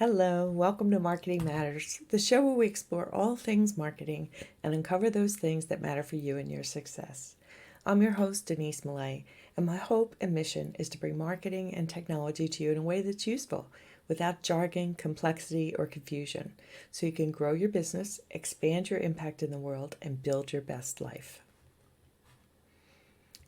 Hello, welcome to Marketing Matters, the show where we explore all things marketing and uncover those things that matter for you and your success. I'm your host, Denise Millet, and my hope and mission is to bring marketing and technology to you in a way that's useful, without jargon, complexity, or confusion, so you can grow your business, expand your impact in the world, and build your best life.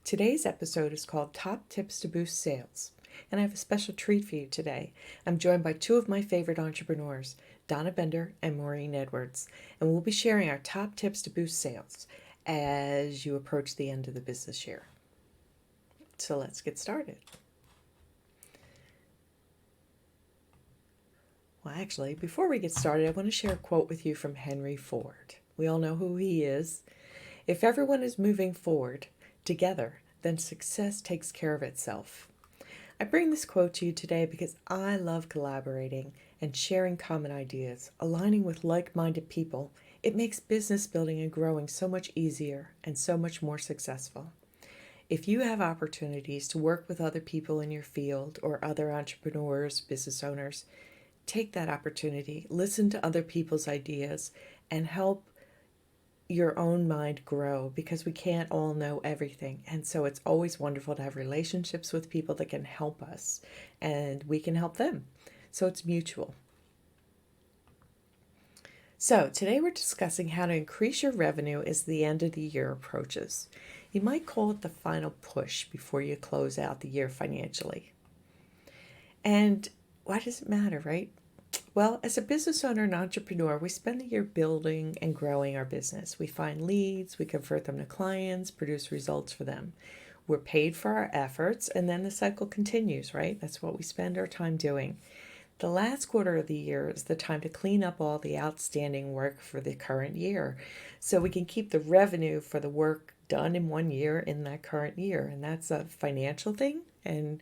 Today's episode is called Top Tips to Boost Sales. And I have a special treat for you today. I'm joined by two of my favorite entrepreneurs, Donna Bender and Maureen Edwards, and we'll be sharing our top tips to boost sales as you approach the end of the business year. So let's get started. Well, actually, before we get started, I want to share a quote with you from Henry Ford. We all know who he is. If everyone is moving forward together, then success takes care of itself. I bring this quote to you today because I love collaborating and sharing common ideas. Aligning with like-minded people, it makes business building and growing so much easier and so much more successful. If you have opportunities to work with other people in your field or other entrepreneurs, business owners, take that opportunity, listen to other people's ideas, and help your own mind grow, because we can't all know everything. And so it's always wonderful to have relationships with people that can help us and we can help them. So it's mutual. So today we're discussing how to increase your revenue as the end of the year approaches. You might call it the final push before you close out the year financially. And why does it matter, right? Well, as a business owner and entrepreneur, we spend the year building and growing our business. We find leads, we convert them to clients, produce results for them. We're paid for our efforts, and then the cycle continues, right? That's what we spend our time doing. The last quarter of the year is the time to clean up all the outstanding work for the current year, so we can keep the revenue for the work done in one year in that current year. And that's a financial thing, and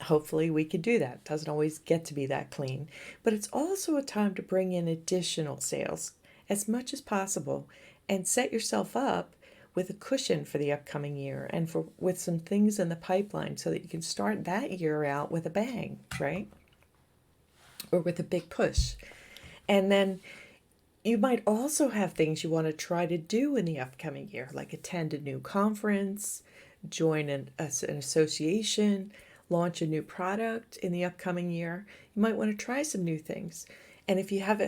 hopefully we can do that. It doesn't always get to be that clean, but it's also a time to bring in additional sales as much as possible and set yourself up with a cushion for the upcoming year and with some things in the pipeline so that you can start that year out with a bang, right? Or with a big push. And then you might also have things you want to try to do in the upcoming year, like attend a new conference, join an association, launch a new product in the upcoming year. You might want to try some new things. And if you have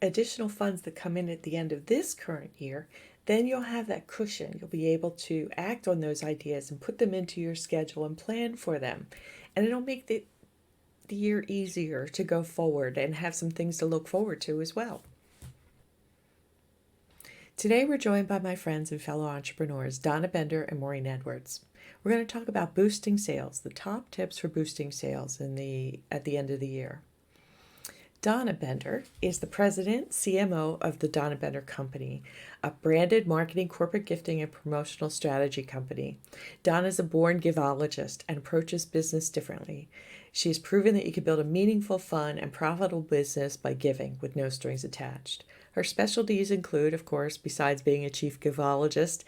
additional funds that come in at the end of this current year, then you'll have that cushion. You'll be able to act on those ideas and put them into your schedule and plan for them. And it'll make the year easier to go forward and have some things to look forward to as well. Today we're joined by my friends and fellow entrepreneurs, Donna Bender and Maureen Edwards. We're going to talk about boosting sales, the top tips for boosting sales at the end of the year. Donna Bender is the president, CMO of the Donna Bender Company, a branded marketing, corporate gifting, and promotional strategy company. Donna is a born givologist and approaches business differently. She has proven that you can build a meaningful, fun, and profitable business by giving with no strings attached. Her specialties include, of course, besides being a chief givologist,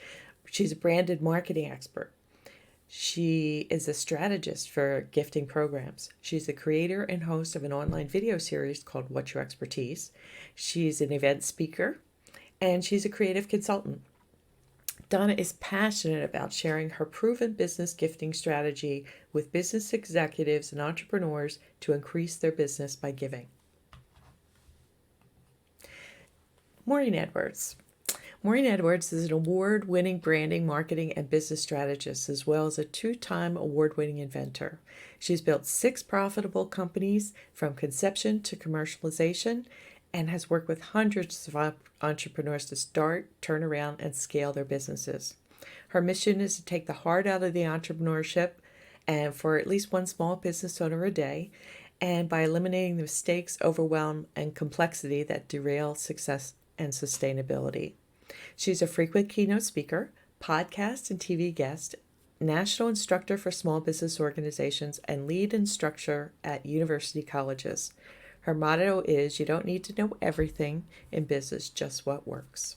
she's a branded marketing expert. She is a strategist for gifting programs. She's the creator and host of an online video series called What's Your Expertise? She's an event speaker, and she's a creative consultant. Donna is passionate about sharing her proven business gifting strategy with business executives and entrepreneurs to increase their business by giving. Maureen Edwards. Maureen Edwards is an award-winning branding, marketing, and business strategist, as well as a two-time award-winning inventor. She's built 6 profitable companies from conception to commercialization and has worked with hundreds of entrepreneurs to start, turn around, and scale their businesses. Her mission is to take the heart out of the entrepreneurship and for at least one small business owner a day, and by eliminating the mistakes, overwhelm, and complexity that derail success and sustainability. She's a frequent keynote speaker, podcast and TV guest, national instructor for small business organizations, and lead instructor at university colleges. Her motto is, you don't need to know everything in business, just what works.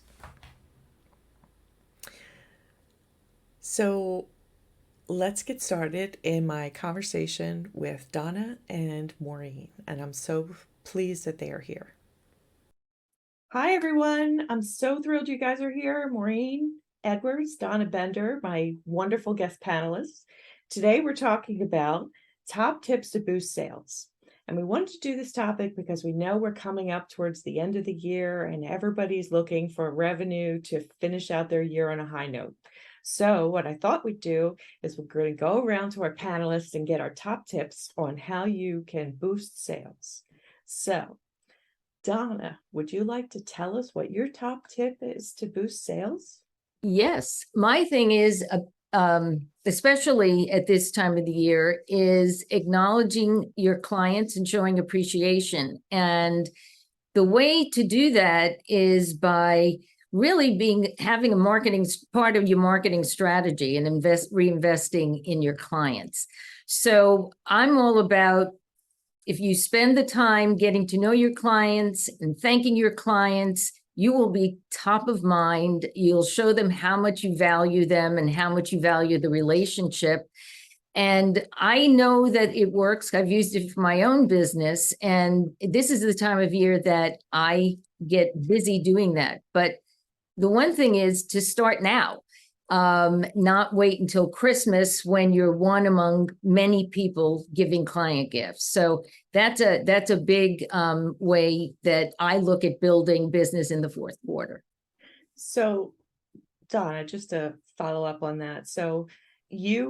So let's get started in my conversation with Donna and Maureen. And I'm so pleased that they are here. Hi, everyone. I'm so thrilled you guys are here. Maureen Edwards, Donna Bender, my wonderful guest panelists. Today, we're talking about top tips to boost sales. And we wanted to do this topic because we know we're coming up towards the end of the year and everybody's looking for revenue to finish out their year on a high note. So what I thought we'd do is we're going to go around to our panelists and get our top tips on how you can boost sales. So Donna, would you like to tell us what your top tip is to boost sales? Yes, my thing is, especially at this time of the year, is acknowledging your clients and showing appreciation. And the way to do that is by really having a marketing part of your marketing strategy and reinvesting in your clients. So I'm all about, if you spend the time getting to know your clients and thanking your clients, you will be top of mind. You'll show them how much you value them and how much you value the relationship. And I know that it works. I've used it for my own business. And this is the time of year that I get busy doing that. But the one thing is to start now. Not wait until Christmas when you're one among many people giving client gifts. So that's a big way that I look at building business in the fourth quarter. So, Donna, just to follow up on that. So we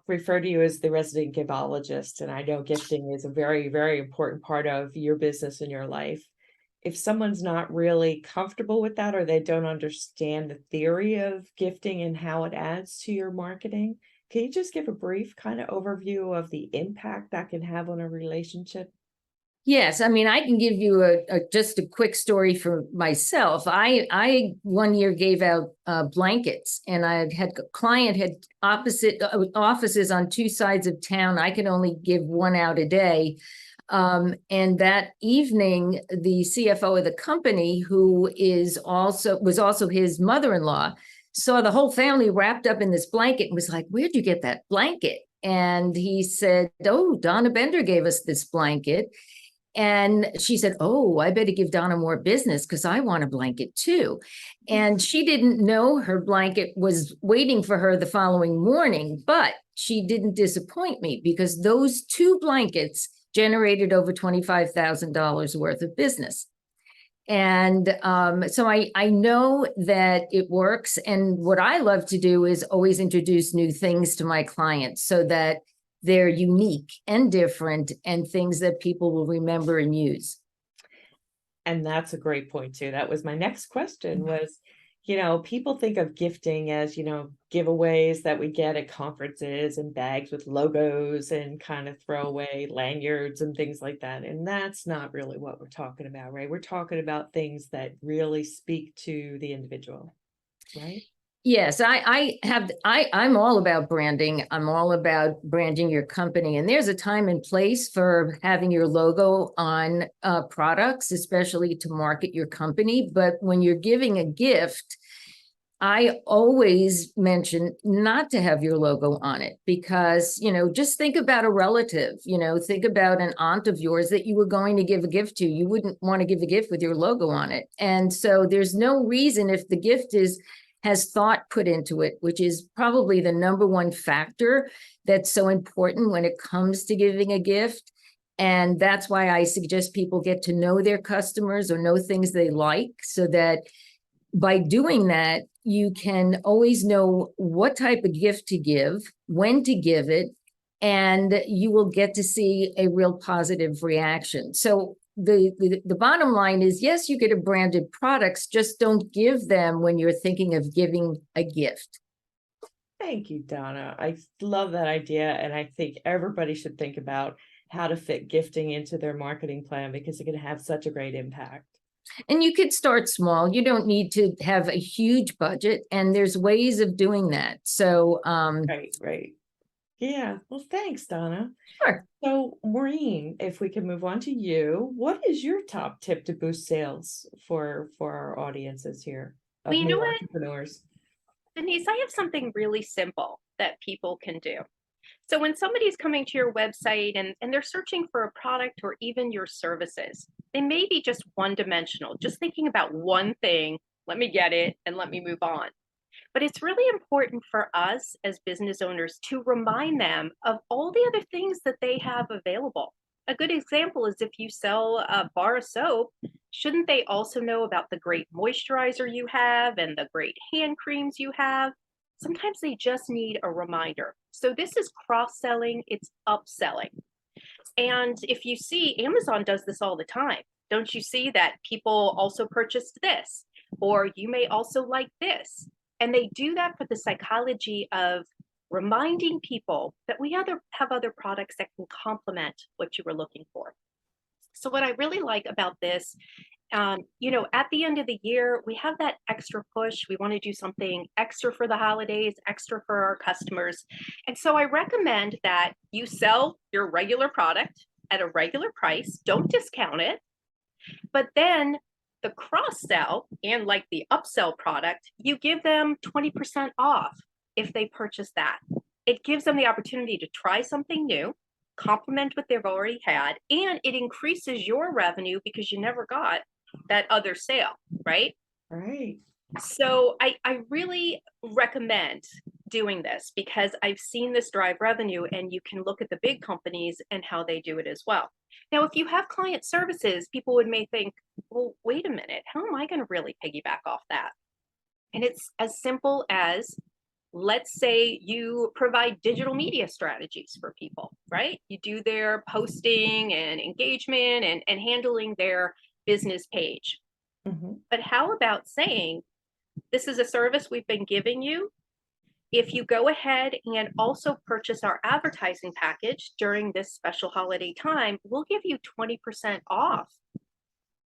refer to you as the resident givologist, and I know gifting is a very, very important part of your business and your life. If someone's not really comfortable with that, or they don't understand the theory of gifting and how it adds to your marketing, can you just give a brief kind of overview of the impact that can have on a relationship? Yes, I mean, I can give you just a quick story for myself. I one year gave out blankets, and I had a client had opposite offices on two sides of town. I could only give one out a day. And that evening, the CFO of the company, who was also his mother-in-law, saw the whole family wrapped up in this blanket and was like, "Where'd you get that blanket?" And he said, "Oh, Donna Bender gave us this blanket." And she said, "Oh, I better give Donna more business because I want a blanket too." And she didn't know her blanket was waiting for her the following morning, but she didn't disappoint me because those two blankets generated over $25,000 worth of business. And so I know that it works. And what I love to do is always introduce new things to my clients so that they're unique and different and things that people will remember and use. And that's a great point too. That was my next question was, people think of gifting as, giveaways that we get at conferences and bags with logos and kind of throwaway lanyards and things like that. And that's not really what we're talking about, right? We're talking about things that really speak to the individual, right? Yes, I'm all about branding. I'm all about branding your company. And there's a time and place for having your logo on products, especially to market your company. But when you're giving a gift, I always mention not to have your logo on it because, just think about a relative, think about an aunt of yours that you were going to give a gift to. You wouldn't want to give a gift with your logo on it. And so there's no reason, if the gift has thought put into it, which is probably the number one factor that's so important when it comes to giving a gift. And that's why I suggest people get to know their customers or know things they like, so that by doing that, you can always know what type of gift to give, when to give it, and you will get to see a real positive reaction. So the bottom line is, yes, you get a branded products, just don't give them when you're thinking of giving a gift. Thank you, Donna. I love that idea. And I think everybody should think about how to fit gifting into their marketing plan because it can have such a great impact. And you could start small. You don't need to have a huge budget, and there's ways of doing that. So Right. Yeah. Well, thanks, Donna. Sure. So, Maureen, if we can move on to you, what is your top tip to boost sales for our audiences here of Well, you new know what, entrepreneurs? Denise, I have something really simple that people can do. So when somebody's coming to your website and they're searching for a product or even your services, they may be just one dimensional, just thinking about one thing, let me get it and let me move on. But it's really important for us as business owners to remind them of all the other things that they have available. A good example is if you sell a bar of soap, shouldn't they also know about the great moisturizer you have and the great hand creams you have? Sometimes they just need a reminder. So this is cross-selling, it's upselling. And if you see, Amazon does this all the time. Don't you see that people also purchased this? Or you may also like this. And they do that for the psychology of reminding people that we have other products that can complement what you were looking for. So what I really like about this, at the end of the year, we have that extra push. We want to do something extra for the holidays, extra for our customers. And so I recommend that you sell your regular product at a regular price. Don't discount it. But then the cross sell and like the upsell product, you give them 20% off if they purchase that. It gives them the opportunity to try something new, complement what they've already had, and it increases your revenue because you never got that other sale, right? Right. So I really recommend doing this because I've seen this drive revenue, and you can look at the big companies and how they do it as well. Now, if you have client services, people may think, well, wait a minute, how am I going to really piggyback off that? And it's as simple as, let's say you provide digital media strategies for people, right? You do their posting and engagement and handling their business page. Mm-hmm. But how about saying, this is a service we've been giving you. If you go ahead and also purchase our advertising package during this special holiday time, we'll give you 20% off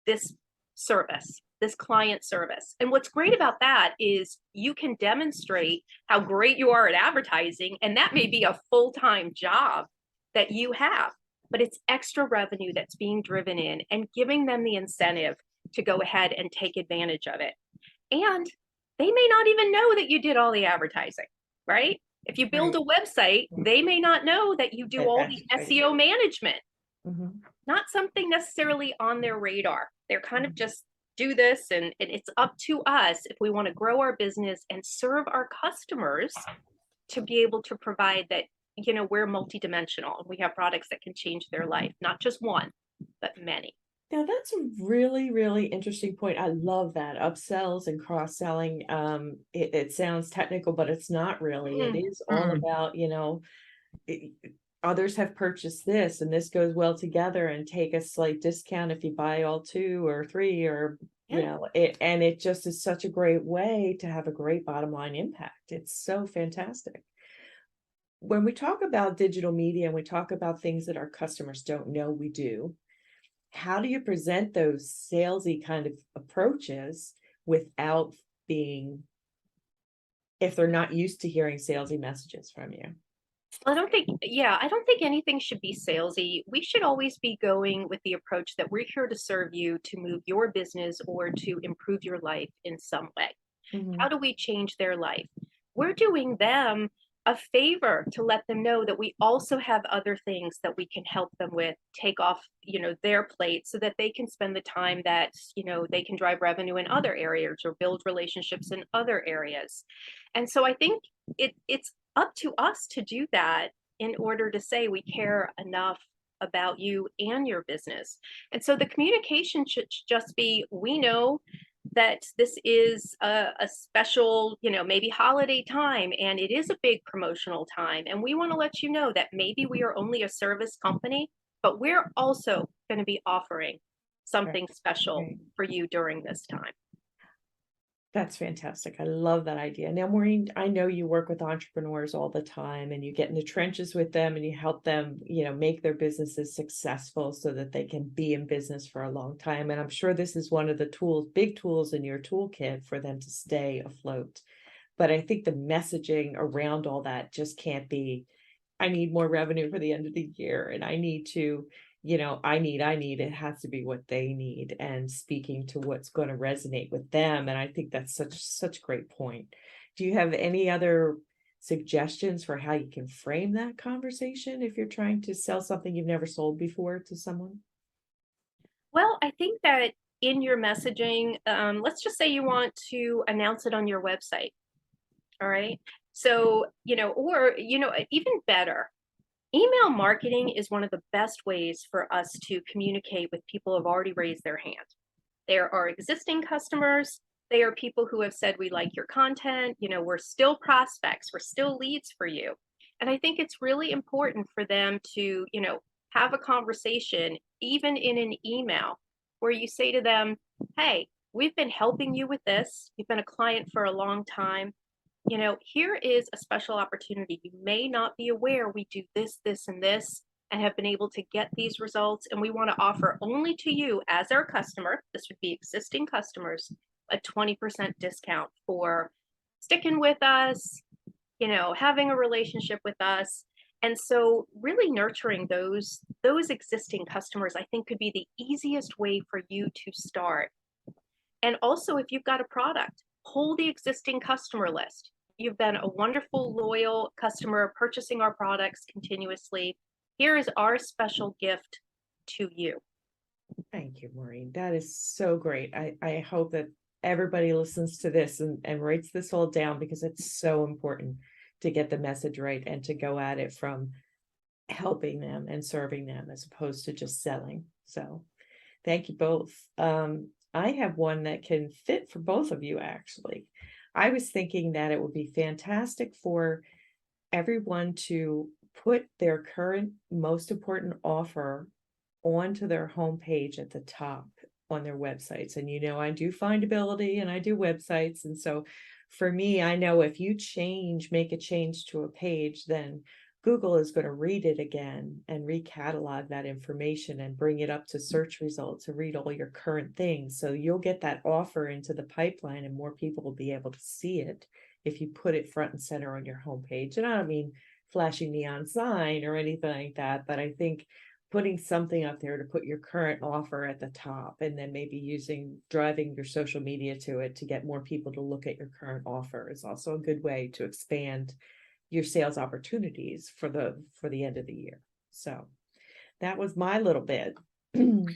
this service, this client service. And what's great about that is you can demonstrate how great you are at advertising, and that may be a full-time job that you have, but it's extra revenue that's being driven in and giving them the incentive to go ahead and take advantage of it. And they may not even know that you did all the advertising, right? If you build a website, they may not know that you do all the SEO management. Mm-hmm. Not something necessarily on their radar. They're kind of just do this, and it's up to us if we want to grow our business and serve our customers to be able to provide that, we're multidimensional and we have products that can change their life, not just one, but many. Now that's a really, really interesting point. I love that upsells and cross-selling. It sounds technical, but it's not really. It is all about, others have purchased this and this goes well together, and take a slight discount if you buy all 2 or 3, or it just is such a great way to have a great bottom line impact. It's so fantastic. When we talk about digital media and we talk about things that our customers don't know we do, how do you present those salesy kind of approaches without being, if they're not used to hearing salesy messages from you? I don't think anything should be salesy. We should always be going with the approach that we're here to serve you, to move your business or to improve your life in some way. Mm-hmm. How do we change their life? We're doing them a favor to let them know that we also have other things that we can help them with, take off, their plate, so that they can spend the time that, they can drive revenue in other areas or build relationships in other areas. And so I think it's up to us to do that in order to say we care enough about you and your business. And so the communication should just be, we know that this is a special, maybe holiday time, and it is a big promotional time. And we want to let you know that maybe we are only a service company, but we're also going to be offering something special for you during this time. That's fantastic. I love that idea. Now, Maureen, I know you work with entrepreneurs all the time, and you get in the trenches with them and you help them, make their businesses successful so that they can be in business for a long time. And I'm sure this is one of the big tools in your toolkit for them to stay afloat. But I think the messaging around all that just can't be, I need more revenue for the end of the year, and I need to, I need, it has to be what they need, and speaking to what's going to resonate with them. And I think that's such a great point. Do you have any other suggestions for how you can frame that conversation if you're trying to sell something you've never sold before to someone? Well, I think that in your messaging, let's just say you want to announce it on your website. All right. So, even better, email marketing is one of the best ways for us to communicate with people who have already raised their hand. There are existing customers. They are people who have said, we like your content. We're still prospects. We're still leads for you. And I think it's really important for them to, have a conversation, even in an email, where you say to them, hey, we've been helping you with this. You've been a client for a long time. Here is a special opportunity. You may not be aware we do this, this, and this, and have been able to get these results. And we want to offer only to you as our customer, this would be existing customers, a 20% discount for sticking with us, having a relationship with us. And so really nurturing those existing customers, I think, could be the easiest way for you to start. And also, if you've got a product, hold the existing customer list. You've been a wonderful, loyal customer purchasing our products continuously. Here is our special gift to you. Thank you, Maureen. That is so great. I hope that everybody listens to this and writes this all down, because it's so important to get the message right and to go at it from helping them and serving them as opposed to just selling. So thank you both. I have one that can fit for both of you, actually. I was thinking that it would be fantastic for everyone to put their current most important offer onto their homepage at the top on their websites. And I do findability and I do websites. And so for me, I know if you make a change to a page, then Google is going to read it again and recatalog that information and bring it up to search results and read all your current things. So you'll get that offer into the pipeline and more people will be able to see it if you put it front and center on your homepage. And I don't mean flashing neon sign or anything like that, but I think putting something up there to put your current offer at the top, and then maybe driving your social media to it to get more people to look at your current offer is also a good way to expand your sales opportunities for the end of the year. So that was my little bit. And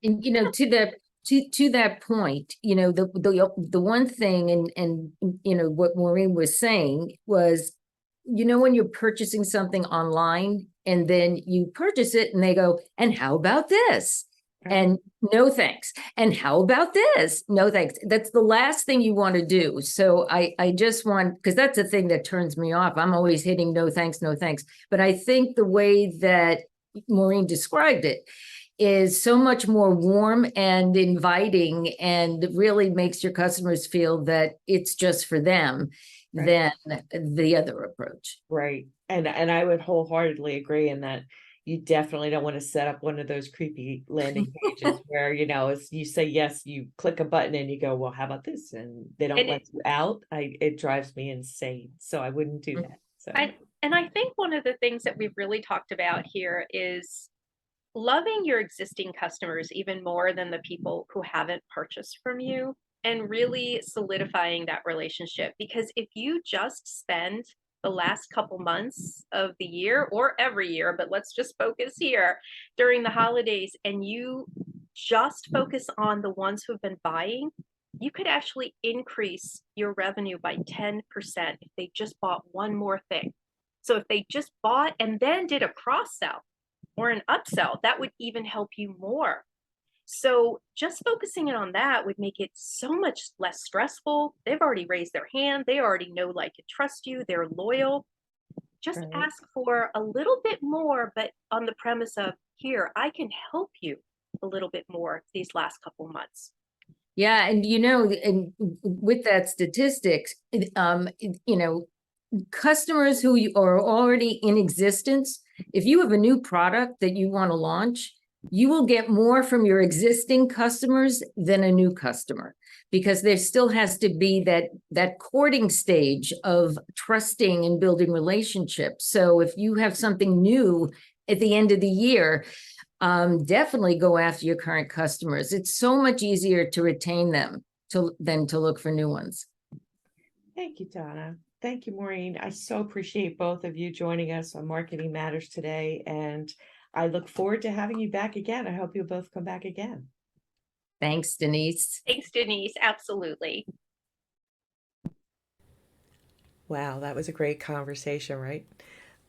to that point, the one thing, and what Maureen was saying was, when you're purchasing something online and then you purchase it and they go, and how about this? And no thanks. And how about this? No thanks. That's the last thing you want to do. So I just want, because that's the thing that turns me off. I'm always hitting no thanks, no thanks. But I think the way that Maureen described it is so much more warm and inviting, and really makes your customers feel that it's just for them than the other approach. Right. And I would wholeheartedly agree in that. You definitely don't want to set up one of those creepy landing pages where, as you say yes, you click a button and you go, well, how about this? And they don't let you out. It drives me insane. So I wouldn't do that. So I think one of the things that we've really talked about here is loving your existing customers even more than the people who haven't purchased from you, and really solidifying that relationship. Because if you just spend the last couple months of the year, or every year, but let's just focus here during the holidays, and you just focus on the ones who've been buying, you could actually increase your revenue by 10% if they just bought one more thing. So if they just bought and then did a cross sell or an upsell, that would even help you more. So just focusing in on that would make it so much less stressful. They've already raised their hand. They already know, like, and trust you. They're loyal. Just ask for a little bit more, but on the premise of, here, I can help you a little bit more these last couple months. Yeah. And, and with that statistics, customers who are already in existence, if you have a new product that you want to launch, you will get more from your existing customers than a new customer, because there still has to be that courting stage of trusting and building relationships. So if you have something new at the end of the year, definitely go after your current customers. It's so much easier to retain them than to look for new ones. Thank you, Donna. Thank you, Maureen. I so appreciate both of you joining us on Marketing Matters today, and I look forward to having you back again. I hope you'll both come back again. Thanks, Denise. Thanks, Denise. Absolutely. Wow, that was a great conversation, right?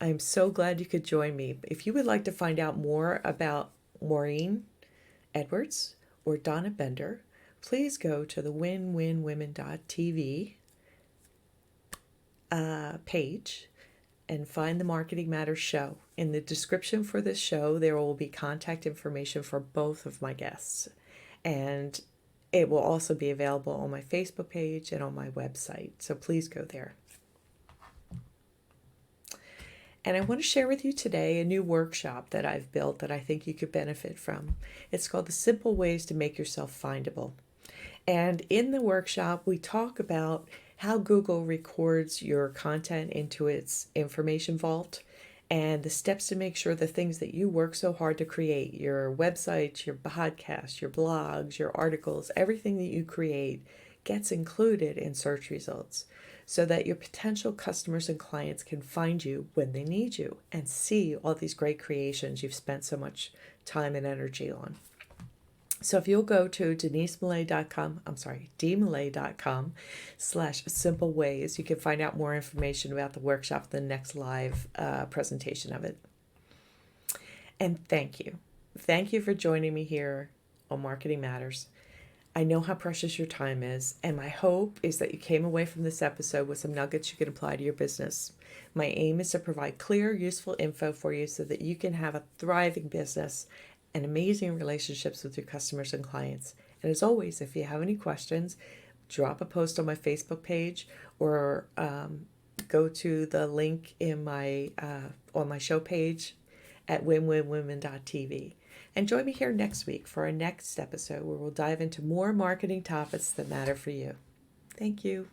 I'm so glad you could join me. If you would like to find out more about Maureen Edwards or Donna Bender, please go to the winwinwomen.tv page and find the Marketing Matters show. In the description for this show, there will be contact information for both of my guests. And it will also be available on my Facebook page and on my website. So please go there. And I want to share with you today a new workshop that I've built that I think you could benefit from. It's called The Simple Ways to Make Yourself Findable. And in the workshop, we talk about how Google records your content into its information vault and the steps to make sure the things that you work so hard to create, your websites, your podcasts, your blogs, your articles, everything that you create gets included in search results so that your potential customers and clients can find you when they need you and see all these great creations you've spent so much time and energy on. So if you'll go to dmillet.com/simple ways, you can find out more information about the workshop, the next live presentation of it. And thank you. Thank you for joining me here on Marketing Matters. I know how precious your time is, and my hope is that you came away from this episode with some nuggets you can apply to your business. My aim is to provide clear, useful info for you so that you can have a thriving business and amazing relationships with your customers and clients. And as always, if you have any questions, drop a post on my Facebook page or go to the link in my on my show page at winwinwomen.tv. And join me here next week for our next episode where we'll dive into more marketing topics that matter for you. Thank you.